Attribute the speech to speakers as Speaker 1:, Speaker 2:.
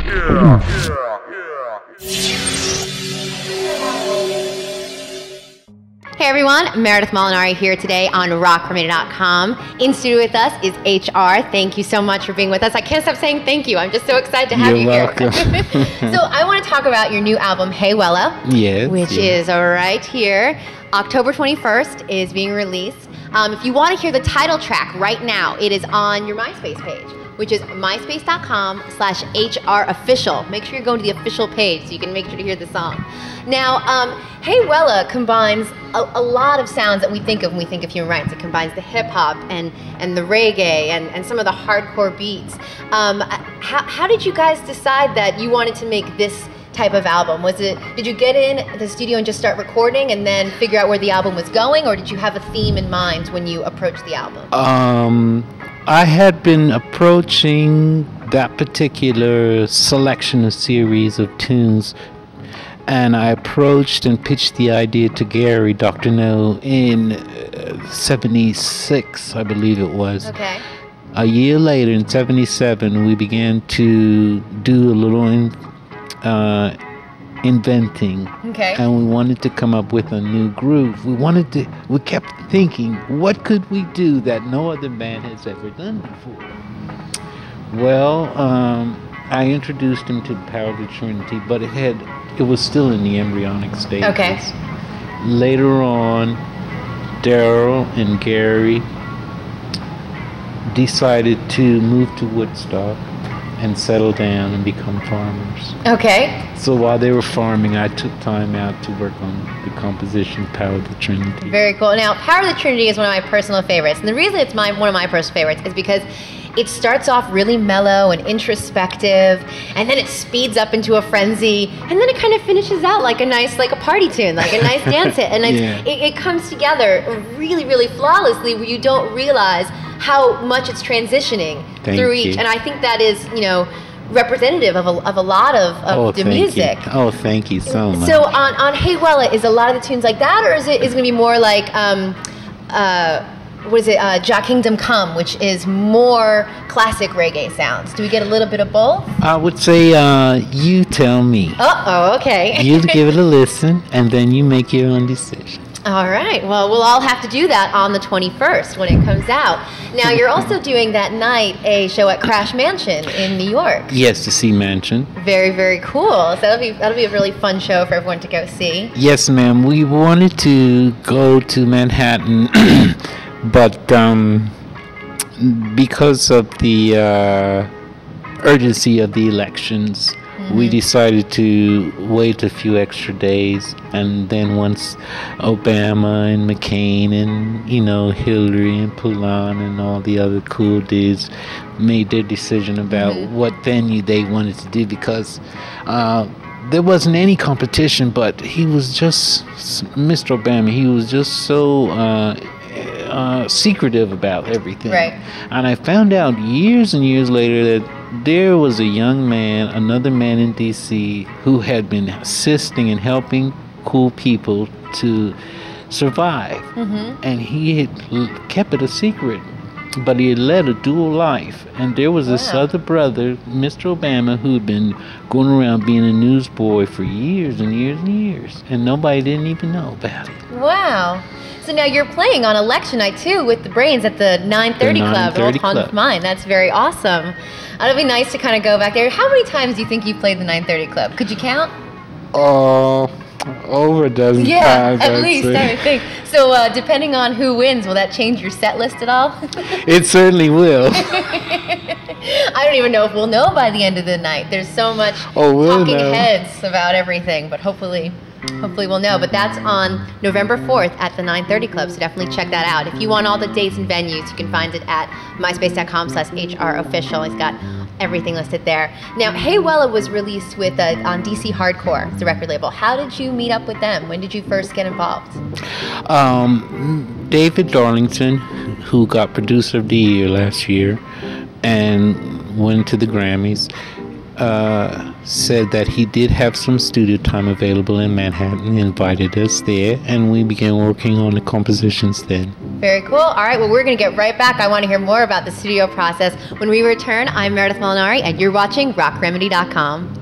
Speaker 1: Hey everyone, Meredith Molinari here today on rockformania.com. In studio with us is HR. Thank you so much for being with us. I can't stop saying thank you. I'm just so excited to have you here.
Speaker 2: You're welcome.
Speaker 1: So I want to talk about your new album, Hey Wella, which is right here. October 21st is being released. If you want to hear the title track right now, it is on your MySpace page, which is myspace.com/HRofficial. Make sure you're going to the official page so you can make sure to hear the song. Now, Hey Wella combines a lot of sounds that we think of when we think of human rights. It combines the hip hop and the reggae and some of the hardcore beats. How did you guys decide that you wanted to make this type of album? Did you get in the studio and just start recording and then figure out where the album was going, or did you have a theme in mind when you approached the album?
Speaker 2: I had been approaching that particular selection of series of tunes, and I approached and pitched the idea to Gary, Dr. No, in 76, I believe it was.
Speaker 1: Okay.
Speaker 2: A year later, in 77, we began to do a little inventing.
Speaker 1: Okay.
Speaker 2: And we wanted to come up with a new groove. We kept thinking, what could we do that no other band has ever done before? Well, I introduced him to the Power of the Trinity, but it was still in the embryonic stage.
Speaker 1: Okay.
Speaker 2: Later on, Daryl and Gary decided to move to Woodstock and settle down and become farmers.
Speaker 1: Okay.
Speaker 2: So while they were farming, I took time out to work on the composition Power of the Trinity.
Speaker 1: Very cool. Now, Power of the Trinity is one of my personal favorites. And the reason it's one of my personal favorites is because it starts off really mellow and introspective, and then it speeds up into a frenzy, and then it kind of finishes out like a party tune, like a nice dance hit. And it comes together really, really flawlessly where you don't realize how much it's transitioning through each. And I think that is, representative of a lot of the music.
Speaker 2: Oh, thank you so much.
Speaker 1: So on Hey Wella, is a lot of the tunes like that, or is it going to be more like Jah Kingdom Come, which is more classic reggae sounds? Do we get a little bit of both?
Speaker 2: I would say you tell me.
Speaker 1: Okay.
Speaker 2: You give it a listen, and then you make your own decision.
Speaker 1: All right. Well, we'll all have to do that on the 21st when it comes out. Now, you're also doing that night a show at Crash Mansion in New York.
Speaker 2: Yes, the C Mansion. Very,
Speaker 1: very cool. So that'll be a really fun show for everyone to go see.
Speaker 2: Yes, ma'am. We wanted to go to Manhattan, but because of the urgency of the elections, we decided to wait a few extra days, and then once Obama and McCain and Hillary and Poulin and all the other cool dudes made their decision about what venue they wanted to do, because there wasn't any competition, but he was just Mr. Obama. He was just so secretive about everything.
Speaker 1: Right.
Speaker 2: And I found out years and years later that there was a young man, another man in D.C., who had been assisting and helping cool people to survive. And he had kept it a secret, but he had led a dual life. And there was this other brother, Mr. Obama, who had been going around being a newsboy for years and years and years, and nobody didn't even know about it.
Speaker 1: Wow. So now you're playing on election night too with the Brains at the 930 Club, an old haunt of mine. That's very awesome. It'll be nice to kind of go back there. How many times do you think you played the 930 Club? Could you count?
Speaker 2: Over a dozen times.
Speaker 1: Yeah, at least, I would think. So depending on who wins, will that change your set list at all?
Speaker 2: It certainly will.
Speaker 1: I don't even know if we'll know by the end of the night. There's so much talking heads about everything, but hopefully we'll know. But that's on November 4th at the 930 Club, so definitely check that out. If you want all the dates and venues, you can find it at myspace.com/HRofficial. He's got everything listed there. Now, Hey Wella was released with on DC Hardcore, the record label. How did you meet up with them? When did you first get involved?
Speaker 2: David Darlington, who got Producer of the Year last year and went to the Grammys, said that he did have some studio time available in Manhattan, invited us there, and we began working on the compositions then.
Speaker 1: Very cool. All right, well, we're going to get right back. I want to hear more about the studio process. When we return, I'm Meredith Molinari, and you're watching RockRemedy.com.